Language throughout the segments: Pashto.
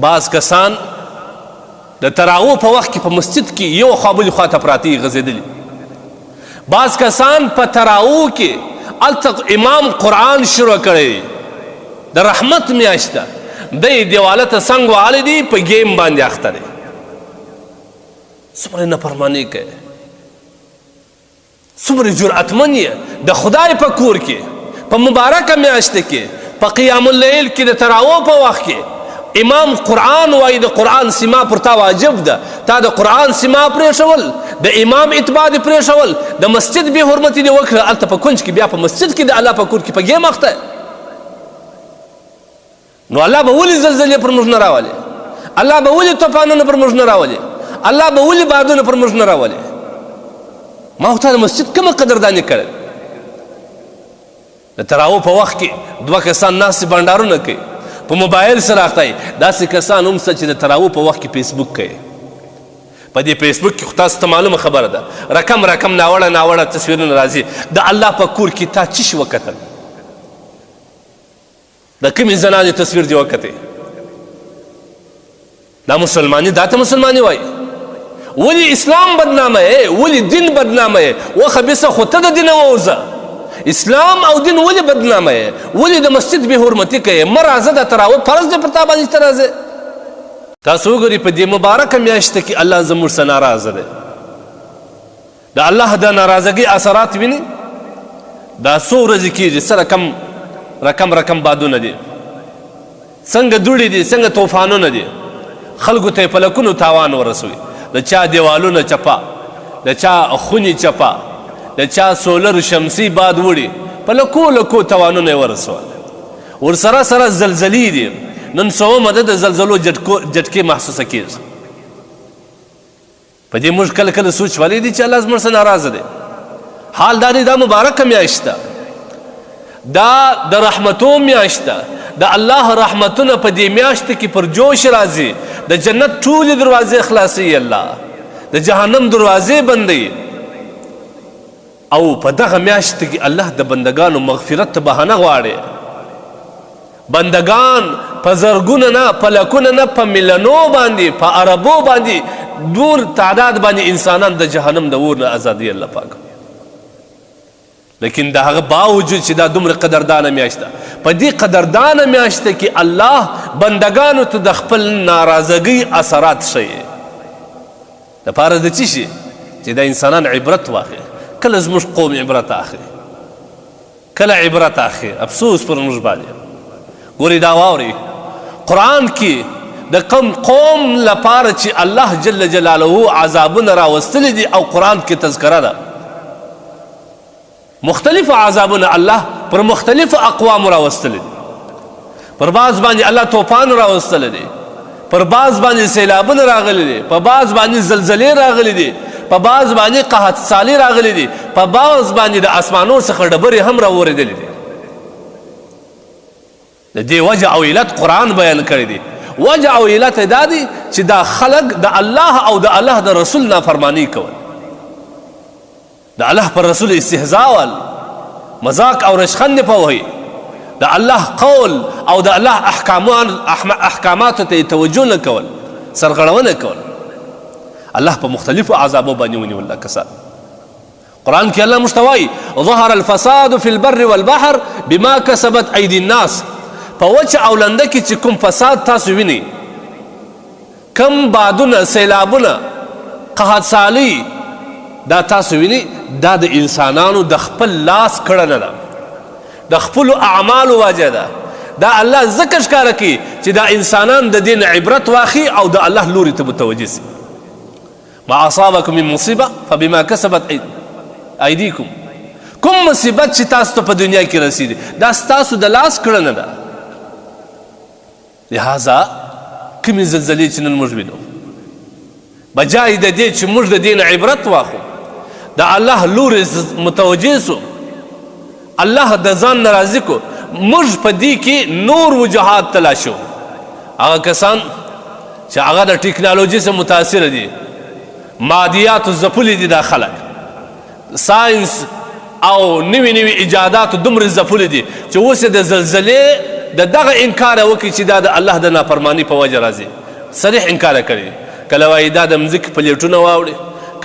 بعض کسان د تراویح په وخت کې په مسجد کې یو خوا بلې خوا ته پراته یي غځېدلي. بعض کسان په تراویح کې هلته امام قرآن شروع کړی د رحمت میاشت ده، دی دیواله ته څنګ وهلی دي، په ګیم باندې اخته دی. څومره نافرماني کوي، څومره جرأتمن یې د خدای په کور کې په مبارکه میاشت کې په قیام اللیل کې د تراویح په وخت کې امام قرآن وایي د قرآن سما پر تا واجب ده. تا د قرآن سما پرېښول، د امام اتباع دې پرېښول، د مسجد بې حرمتي دې وکړه، هلته په کونج کې بیا په مسجد کې د الله په کور کې په ګیم اخته. نو الله به ولې زلزلې پر موږ نه راولي؟ الله به ولې طوفانونه پر موږ نه راولي؟ الله به ولې بادونه پر موږ نه راولي؟ ما خو تا د مسجد کومه قدرداني کړې؟ د تراویح په وخت کې دوه کسان ناستې بنډارونه کوي، په موبایل سره اخته یي. داسې کسان هم شته چې د تراویح په وخت کې فیسبوک کوي. په دې فیسبوک کې خو تاسو ته معلومه خبره ده، رقم ناوړه ناوړه تصویرونه راځي. د الله په کور کې تا څه شي وکتل؟ د کومې زنانې تصویر دې وکتې؟ دا مسلماني، دا ته مسلماني وایي؟ ولې اسلام بدنامه یې؟ ولې دین بدنامه یې؟ وخبیثه خو ته د دینه ووځه. اسلام او دین ولې بدنامه یې؟ ولې د مسجد بې حرمتي کوې؟ مه راځه، د تراویح فرض دی پر تا باندې چې ته راځې. تاسو وګورئ په دې مبارکه میاشت کې الله زموږ څخه ناراضه دی. د الله د ناراضګۍ اثرات وینئ. دا څو ورځې کېږي، څه رقم بادونه دي، څنګه دوړې دي، څنګه طوفانونه دي، خلکو ته یې په لکونو تاوان ورسوي. د چا دیوالونه چپه، د چا خونې چپه، د چا سولر شمسي باد وړي، په لکو تاوانونه یې ورسول. ورسره سره زلزلې دي. نن سومه ده د زلزلو جټکې محسوسه کېږي. په دې موږ کله کله سوچ ولی دي چې الله زموږ څخه ناراضه دی. حال دا دی، دا مبارکه میاشت ده، دا د رحمتو میاشت ده. د الله رحمتونه په دې میاشت کې پر جوش راځي. د جنت ټولې دروازې خلاصوي الله، د جهنم دروازې بندوي. او په دغه میاشت کې الله د بندگانو مغفرت ته بهانه غواړي. بندگان په زرګونه نه، په لکونه نه، په میلیونو باندې، په اربو باندې، دور تعداد باندې انسانان د جهنم د اور نه ازادي الله پاک. لیکن د هغه باوجود چې دا دومره قدردانه میاشت ده، په دې قدردانه میاشت کې الله بندگانو ته د خپل ناراضګۍ اثرات ښیي. دپاره د څه شي؟ چې د انسانان عبرت واخلي. کله زموږ قوم عبرت اخلي، کله عبرت اخلي. افسوس پر موږ باندې. ګورې دا واورئ، قرآن کې د کوم قوم لپاره چې الله جل جلاله عذابونه راوستلي دي، او قرآن کې تذکره ده مختلف عذابونه الله پر مختلف اقوام راوستلي دي. پر بعض باندې الله طوفان راوستلی دی، پر بعض باندې سیلابونه راغلی دي، په بعض باندې زلزلې راغلی دي، په بعض باندې قحط سالي راغلی دي، په بعض باندې د اسمانو څخه ډبرې هم راورېدلې دي. د دې وجه او علت قرآن بیان کړی دی. وجه او علت دا دی چې دا خلق د الله او د الله د رسول نافرمانی کول، د الله پر رسول استهزاء ول، مذاق او رشخند په وهي، د الله قول او د الله احکاماتو ته توجه نه کول، سرغړونه کول. الله په مختلفو عذابو باندې ونیول کسان. قرآن کې الله موږ ته وایي ظهر الفساد فی البر والبحر بما کسبت ایدی الناس. په وچه او لنده کې چې کوم فساد تاسو وینئ، کم بادونه، سیلابونه، قحط سالي، دا تاسو وینئ، دا د انسانانو د خپل لاس کړنه ده، د خپلو اعمالو وجه ده. دا الله ذکر ښکاره کوي چې دا انسانان د دین عبرت واخلي او د الله لوري ته متوجه سي. ما اصابکم من مصیبه فبما کسبت ایدیکم. کوم مصیبت چې تاسو ته په دنیا کې رسیدي، دا ستاسو د لاس کړنه ده. لہذا کومې زلزلې چې نن موږ وینو، بجای د دې چې موږ د دین عبرت واخلو، د الله لوري متوجه سو، الله د ځان نه راضي کو، موږ په دې کې نور وجوهات تلاشو. هغه کسان چې هغه د ټکنالوژي سره متاثر دي، مادیات ځپلي دي دا خلک، ساینس او نوي ایجادات دومره ځپلي دي چې اوس د زلزلې د دغه انکار وکړي چې دا د الله د نافرماني په وجه راځي صریح انکار کړي کله وایي دا د مځکې پلیټونه واوړي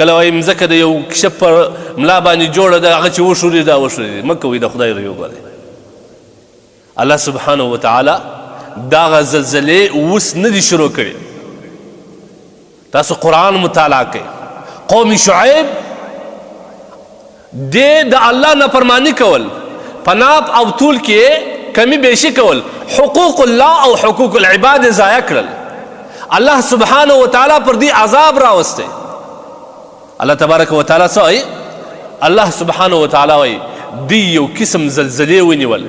کله وایي مځکه د یو کشپ پر ملا باندې جوړه ده هغه چې وشوري دا وشوري مه کوئ د خدای روی وګورئ الله سبحانه وتعالی دغه زلزلې اوس نه دي شروع کړي تاسو قرآن مطالعه کوئ قوم شعیب د الله نافرمانی کول په ناپ او طول کې کمی بیشي کول حقوق الله او حقوق العباد ضایع کړل الله سبحانه وتعالی پر دې عذاب راوسته الله تبارک وتعالی څه الله سبحانه وتعالی وایي دی یو قسم زلزلې ونیول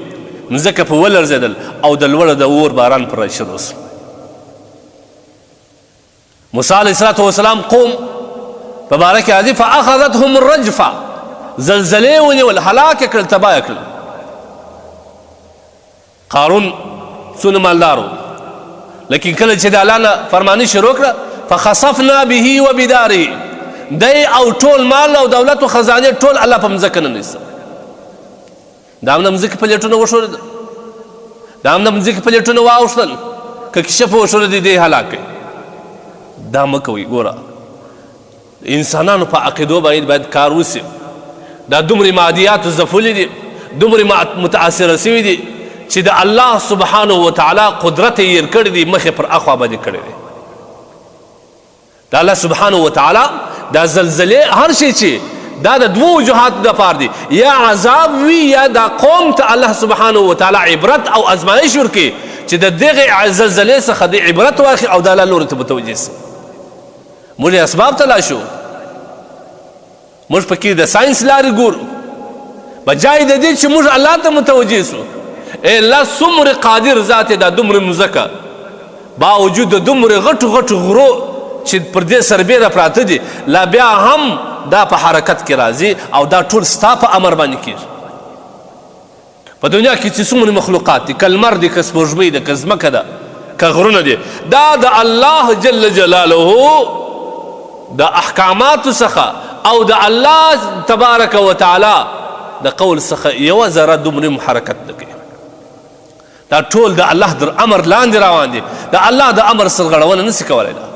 مځکه په ولرزېدل او د لوړه د اور باران پر شروع شو موسی علیه السلام قوم په باره کې راځي فاخذتهم الرجفه زلزلې ونیول هلاک یې کړل تباه یې کړل قارون څونه مالدار و لیکن کله چې د الله نه فرماني شروع کړه فخسفنا به وبداره دی او ټول مال او دولت و خزانه ټول الله په مځکه ننیسته دا هم د مځکې پلیټونه وښورېده دا هم د مځکې پلیټونه واوښتل که کشف وښورېدی دی هلاک کوي دا مه کوئ ګوره انسانانو په عقیدو باید کار وسي دا دومره مادیاتو ځپلي دي دومره متاثره سوي دي چې د الله سبحانه وتعالی قدرت یې هېر کړی دی مخې پر اخوا باندې کړی دی د الله سبحانه وتعالی دا زلزلې هر شی چې دا د دوو وجوهاتو دپاره دي یا عذاب وي یا دا قوم ته الله سبحانه وتعالی عبرت او ازمایش ورکړي چې د دغې زلزلې څخه د عبرت واخلي او د الله لوري ته متوجه سي موږ اسباب تلاشو موږ پکې د ساینس لارې ګورو بجای د دې چې موږ الله ته متوجه سو الله څومره قادر ذات دا دومره مځکه باوجود د دومره غټو غټو غرو چې پر دې سربیره پراته دي لا بیا هم دا په حرکت کې راځي او دا ټول ستا په امر باندې کېږي په دنیا کې چې څومره مخلوقات دي که لمر دي که سپوږمۍ ده که ځمکه ده که غرونه دي دا د الله جل جلاله د احکاماتو څخه او د الله تبارک وتعالی د قول څخه یوه ذره دومره حرکت نه کوي دا ټول د الله در امر لاندې روان دي د الله د امر سرغړونه نسي کولی دا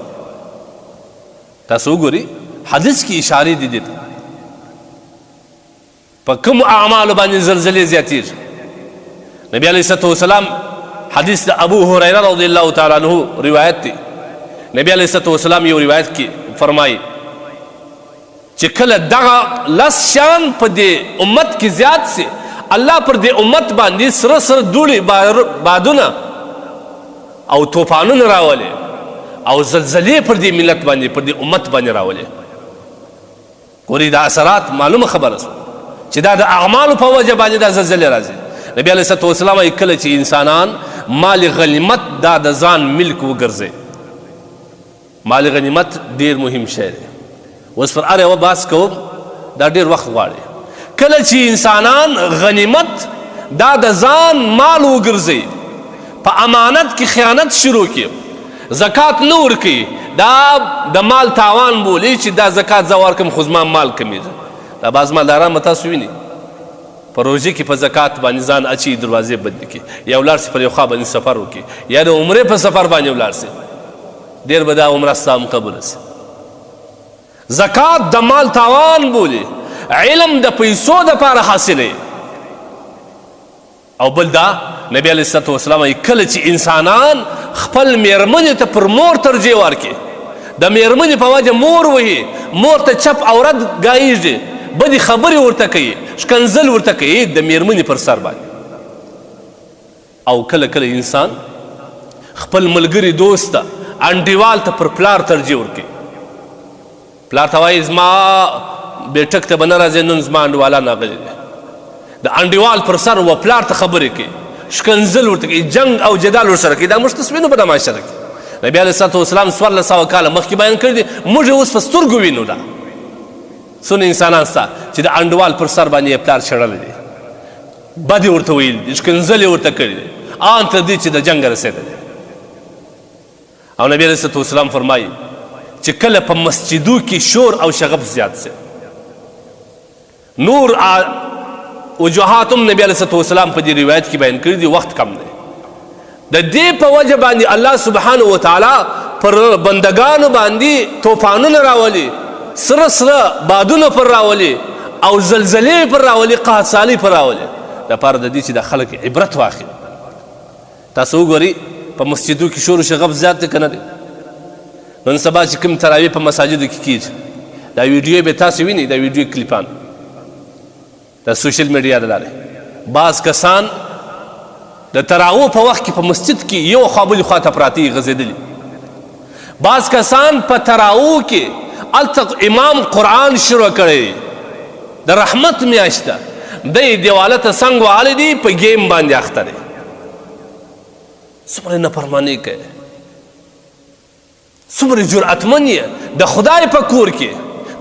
تاسو وګورئ حدیث کې اشارې دي دې ته په کومو اعمالو باندې زلزلې زیاتېږي نبی علیه الصلاه والسلام حدیث د ابو هریره رضی الله تعالی عنه روایت دی نبی علیه الصلاه والسلام یو روایت کې فرمایي چې کله دغه لس شان په دې امت کې زیات سي الله پر دې امت باندې سره سره دوړې بادونه او طوفانونه راولي او زلزلې پر دې ملت باندې پر دې امت باندې راولي ګورې دا اثرات معلومه خبره شوه چې دا د اعمالو په وجه باندې دا زلزلې راځي نبی علیه الصلاه والسلام وایي کله چې انسانان مال غنیمت دا د ځان ملک وګرځي مال غنیمت ډیر مهم شی دی اوس پر هر یوه بحث کوم دا ډیر وخت غواړي کله چې انسانان غنیمت دا د ځان مال وګرځي په امانت کې خیانت شروع کړي زکات نه ورکوي دا د مال تاوان بولي چې دا زکات زه ورکړم خو زما مال کمیږي دا بعض مالداران به تاسو وینئ په روژې کې په زکات باندې ځان اچي دروازې بندې کړي یا ولاړ سي پر یو خوا باندې سفر وکړي یا د عمرې په سفر باندې ولاړ سي ډېر به دا عمره ستا هم قبوله سي زکات د مال تاوان بولي علم د پیسو دپاره حاصلوي او بل دا نبی علیه الصلاه والسلام کله چې انسانان خپل میرمنې ته پر مور ترجیح ورکړي د میرمنې په وجه مور وهي مور ته چپ عورت ګایږي بدې خبرې ورته کوي شکنځل ورته کوي د میرمنې پر سر باندې او کله کله انسان خپل ملګري دوست ته انډیوال ته پر پلار ترجیح ورکوي پلار ته وایي زما بیټک ته به نه راځې نن زما انډیوالان راغلي دي د انډیوال پر سر و پلار ته خبرې کوي شکنځل ورته کوي جنګ او جدال ورسره کوي دا موږ تصویرونه په دا معاشره کې نبی علیه الصلاه والسلام 1400 کاله مخکې بیان کړي دي موږ یې اوس په سترګو وینو دا څونه انسانان سته چې د انډیوال پر سر باندې یې پلار شړلی دی بدې ورته ویلي دي شکنځل یې ورته کړي دي ان تر دې چې د جنګ رسېدلی او نبی علیه الصلاه والسلام فرمایي چې کله په مسجدو کې شور او شغب زیات سي نور وجوهات هم نبی علیه الصلاه والسلام په دې روایت کې بیان کړي دي وخت کم دی د دې په وجه باندې الله سبحانه وتعالی پر بندگانو باندې طوفانونه راولي، سره سره بادونه پر راولي او زلزلې پر راولي، قحط سالي پر راولي، لپاره د دې چې د خلک عبرت واخلي. تاسو وګورئ په مسجدو کې شور و شغب زیات دی که نه دی؟ نن سبا چې کوم تراویح په مساجدو کې کېږي، دا ویډیو به تاسو وینئ، دا ویډیو کلیپان د سوشل میډیا د لارې بعض کسان د تراویح په وخت کې په مسجد کې یو خوا بلې خوا ته پراته یي غځېدلي. بعض کسان په تراویح کې هلته امام قرآن شروع کړی د رحمت میاشت ده، دی دیواله ته څنګ وهلی دی، په ګیم باندې اخته دی. څومره نافرماني کوي، څومره جرأتمن یې د خدای په کور کې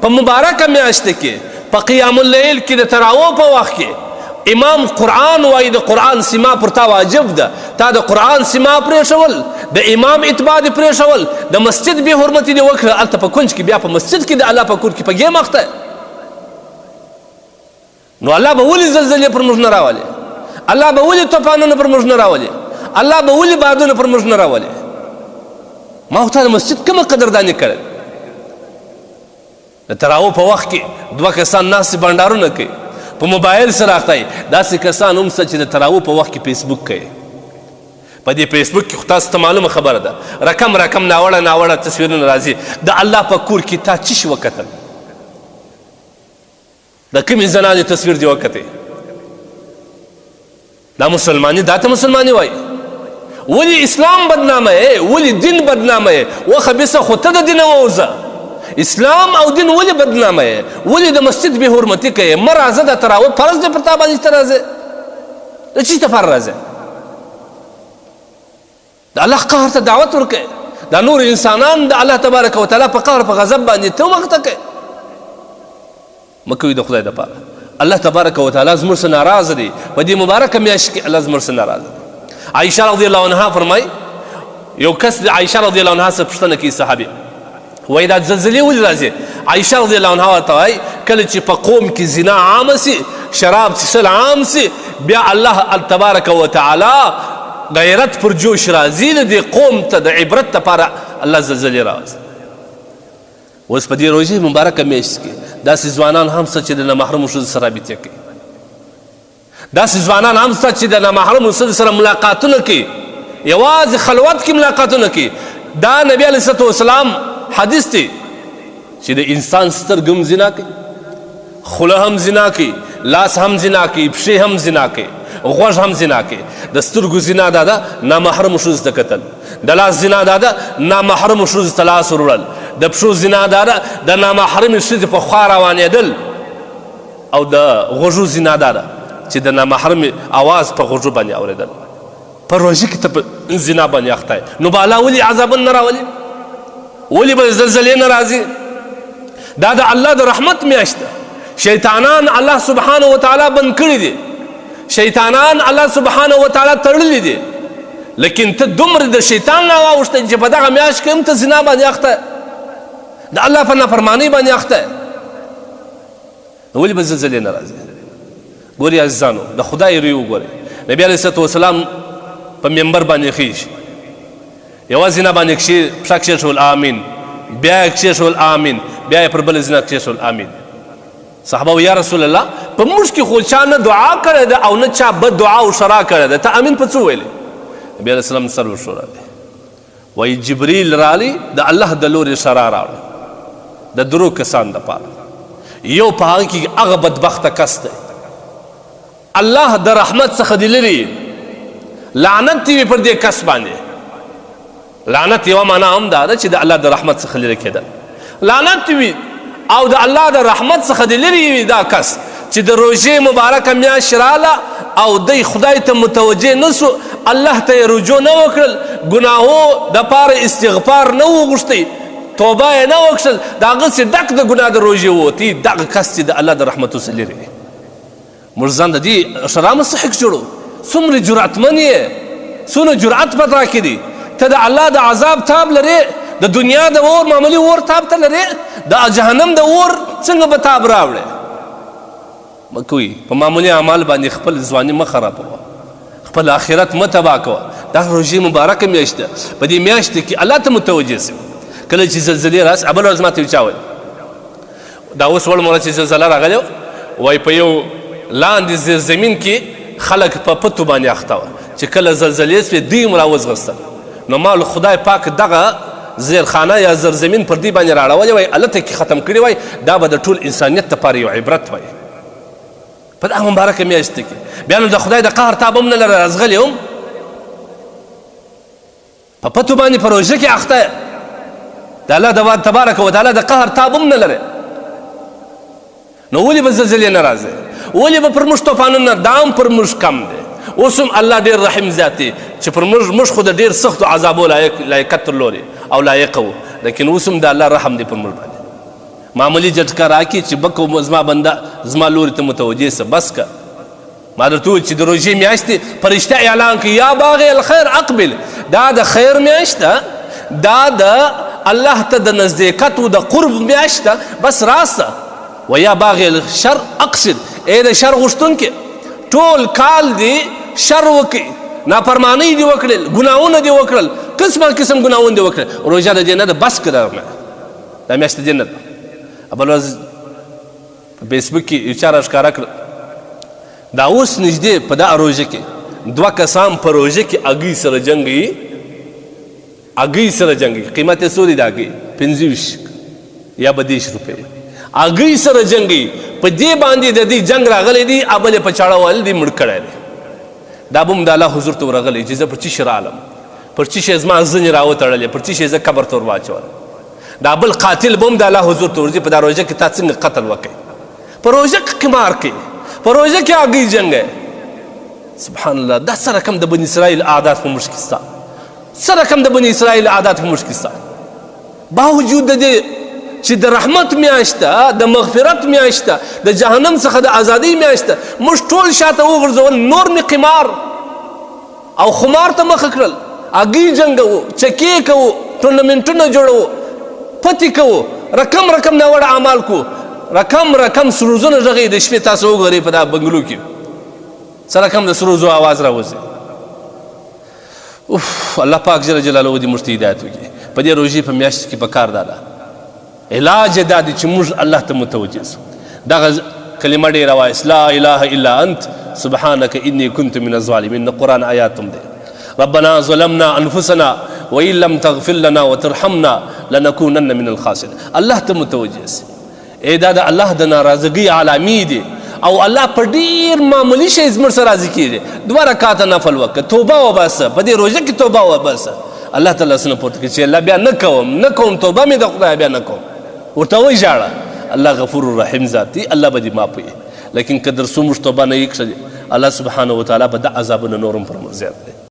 په مبارکه میاشت کې په قیام اللیل کې د تراویح په وخت کې امام قرآن وایي د قرآن سما پر تا واجب ده. تا د قرآن سما پرېښول، د امام اتباع دې پرېښول، د مسجد بې حرمتي دې وکړه، هلته په کونج کې بیا په مسجد کې د الله په کور کې په ګیم اخته. نو الله به ولې زلزلې پر موږ نه راولي؟ الله به ولې طوفانونه پر موږ نه راولي؟ الله به ولې بادونه پر موږ نه راولي؟ ما خو تا د مسجد کومه قدرداني کړې؟ د تراویح په وخت کې دوه کسان ناست بنډارونه کوي، په موبایل سره اخته وي. داسې کسان هم شته چې د تراویح په وخت کې فیسبوک کوي. په دې فیسبوک کې خو تاسو ته معلومه خبره ده، رقم ناوړه تصویرونه راځي. د الله په کور کې تا څه شي وکتل؟ د کومې زنانې تصویر دې وکتې؟ دا مسلماني، دا ته مسلماني وایي؟ ولې اسلام بدنامه یې؟ ولې دین بدنامه یې؟ وخبیثه خو ته د دینه ووځه. اسلام او دین ولې بدنامه یې؟ ولې د مسجد بې حرمتي کوې؟ مه راځه، د تراویح فرض دی پر تا باندې چې ته راځې. د چي دپاره راځې؟ د الله قهر ته دعوت ورکوې. دا نور انسانان د الله تبارک وتعالی په قهر په غضب باندې ته مخته کوې. مه کوئ د خدای دپاره. الله تبارک وتعالی زموږ څخه ناراضه دی. په دې مبارکه میاشت کې الله زموږ څخه ناراضه دی. عایشه رضی الله عنها فرمایي، یو کس د عایشه رضی الله عنها څخه پوښتنه کوي صحابي، وایي دا زلزلې ولې راځي؟ عایشه رضی الله عنها ورته وایي کله چې په قوم کې زنا عامه سي، شراب څښل عام سي، بیا الله تبارک وتعالی غیرت پر جوش راځي، د دې قوم ته د عبرت لپاره الله زلزلې راوځي. اوس په دې روژې مبارکه میاشت کې داسې ځوانان هم شته چې د نامحرمو ښځو سره رابطې کوي. داسې ځوانان هم شته چې د نامحرمو ښځو سره ملاقاتونه کوي، یوازې خلوت کې ملاقاتونه کوي. دا نبی علیه الصلاة والسلام حدیث دی چې د انسان سترګې هم زنا کوي، خوله هم زنا کوي، لاس هم زنا کوي، پښې هم زنا کوي، غوږ هم زنا کوي. د سترګو زنا دا ده نامحرمو ښځو ته کتل، د لاس زنا دا ده نامحرمو ښځو ته لاس وروړل، د پښو زنا دا ده د نامحرمې ښځې په خوا روانېدل، او د غوږو زنا دا ده چې د نامحرمې اواز په غوږو باندې اورېدل. په روژه کې ته په زنا باندې اخته یې، نو به الله ولې عذابونه نه راولي؟ ولې به زلزلې نه راځي؟ دا د الله د رحمت میاشت ده. شیطانان الله سبحانه وتعالی بند کړي دي، شیطانان الله سبحانه وتعالی تړلي دي، لیکن ته دومره د شیطان نه واوښته چې په دغه میاشت کې هم ته زنا باندې اخته، د الله په نافرمانۍ باندې اخته. ولې به زلزلې نه راځي؟ ګورئ عزیزانو، د خدای روی وګورئ. نبی علیه الصلاة والسلام په منبر باندې خیږي، یوه زنا باندې پښه کښېښول آمین، بیا یې کښېښول آمین، بیا یې پر بله زنا کښېښول آمین. صحابه و یا رسول الله په موږ کې خو چا نه دعا کړې ده او نه چا بد دعا او شرا کړې ده، ته امین په څه ویلې؟ نبی علیه السلام سر وښورولی، وایي جبریل رالی د الله د لورې شرا راوړه د درو کسان دپاره. یو په هغه کې هغه بدبخته کس دی الله د رحمت څخه دې لرې، لعنت دې وي پر دې کس باندې. لعنت یوه معنا هم دا ده چې د الله د رحمت څخه لرې کېدل، لعنت وي او د الله د رحمت څخه دې لرې وي دا کس چې د روژې مبارکه میاشت راله او دی خدای ته متوجه نه سو، الله ته یې رجوع نه وکړل، ګناهو دپاره استغفار نه وغوښتی، توبه یې نه وکړل، د هغه څه ډک د ګناه د روژې ووتی، دغه کس چې د الله د رحمتو څخه لرې وي. موږ ځان د دې شرا مستحق جوړو. څومره جرأتمن یې، څومره جرأت په تا کې دی. ته د الله د عذاب تاب لرې، د دنیا د اور معمولي اور تاب ته لرې، د جهنم د اور څنګه به تاب راوړې؟ مه کوئ، په معمولي اعمال باندې خپل ځواني مه خرابوه، خپل آخرت مه تباه کوه. دا روژې مبارکه میاشت ده. په دې میاشت کې الله ته متوجه سئ. کله چې زلزلې راسي بله ورځ ما ته یو چا ویل دا اوس وړ موره چې زلزله راغلې وایي په یو لاندې زمین کې خلک په پتو باندې اخته وه چې کله زلزلې سوې دوی هم راوځغستل. نو ما خدای پاک دغه زیرخانه یا زرزمین پر دې باندې راړولې وای هلته کې ختم کړي وای دا به د ټول انسانیت دپاره یو عبرت وای په دغه مبارکه میاشت کې. بیا نو د خدای د قهر تاب هم نه لرې رازغلې هم په پتو باندې په روژه کې اخته یې د الله تبارک وتعالی د قهر تاب هم نه لرې. نو ولې به زلزلې نه راځي؟ ولې به پر موږ طوفانونه دا هم پر موږ کم دی. اوس هم الله ډېر رحیم ذات دی چې پر موږ خو د ډېر سختو عذابو لایقت درلودې او لایقه وو، لیکن اوس هم د الله رحم دی پر موږ باندې. معمولی جټکه راکړي چې بکه زما بنده زما لوري ته متوجه سه بس که. ما درته وویل چې د روژې میاشتې فرشته اعلان کوي یا باغی الخیر اقبل، دا د خیر میاشت ده، دا د الله ته د نزدېکت و د قرب میاشت ده، بس راسته. و یا باغی الشر اقصد، ای د شر غوښتونکې ټول کال دی شر وکړي، نافرمانۍ دې وکړل، ګناهونه دې وکړل، قسم قسم ګناهونه دې وکړل. روژه د دې نه ده، بس که دا میاشت د دې نه ده. بله ورځ په فیسبوک کې یو چا راښکاره کړه دا اوس نږدې په دغه روژه کې 2 کسان په روژه کې هګۍ سره جنګوي، هګۍ سره جنګوي. قیمت یې څو دی د هګۍ؟ 25 یا به 10 روپۍ. هګۍ سره جنګوي، په دې باندې د دې جنګ راغلی دی، بل یې په چاړه وهل دی، مړ کړی دی. دا به هم د الله حضور ته ورغلی چې زه پر څه شي رالم، پر څه شي زما ځنې راوتړلې، پر څه شي زه قبر ته ور واچولم. دا بل قاتل به هم د الله حضور ته ورځي په دا روژه کې تا څنګه قتل وکړي، په روژه کې قمار کوي، په روژه کې هګۍ جنګی. سبحان الله، دا څه رقم د بني اسرائیل عادات په موږ کې سته، څه رقم د بني اسرائیل عادات په موږ کې سته. باوجود د دې چې د رحمت میاشت ده، د مغفرت میاشت ده، د جهنم څخه د ازادۍ میاشت ده، موږ ټول شاته وغورځول، نور مې قمار او خمار ته مخه کړل، هګۍ جنګوو، چکې کوو، ټورنمنټونه جوړوو، پتې کوو، رقم رقم ناوړه اعمال کوو، رقم رقم سروزونه غږوي. د شپې تاسو وګورئ په دا بنګلو کې څه رقم د سروزو آواز راوځي. اوف، الله پاک جل جلاله دې موږ ته هدایت وکړي. په دې روژې په میاشت کې پکار دا ده علاج دا دی چې موږ الله ته متوجه سو. دغه کلمه ډېره وایست، لا اله الا انت سبحانک انی کنت من الظالمین. د قرآن آیات هم دی. ربنا ظلمنا انفسنا وان لم تغفر لنا وترحمنا لنكونن من الخاسرین. الله ته متوجه سي. دا د الله د ناراضګۍ علامې دي او الله په ډېر معمولي شی زموږ سره راضي کېږي. 2 رکعاته نفل وکړه، توبه وباسه، په دې روژه کې توبه وباسه. الله تعالی لاسونه پورته کړي چې الله بیا نه کوم توبه مې د خدای بیا نه کوم، ورته وایي ژاړه. الله غفور رحیم ذات دی، الله به دې معاف وي. لیکن که در څو موږ توبه نه یې کړلې، الله سبحانه وتعالی به د عذابونه نور هم پر موږ زیات دی.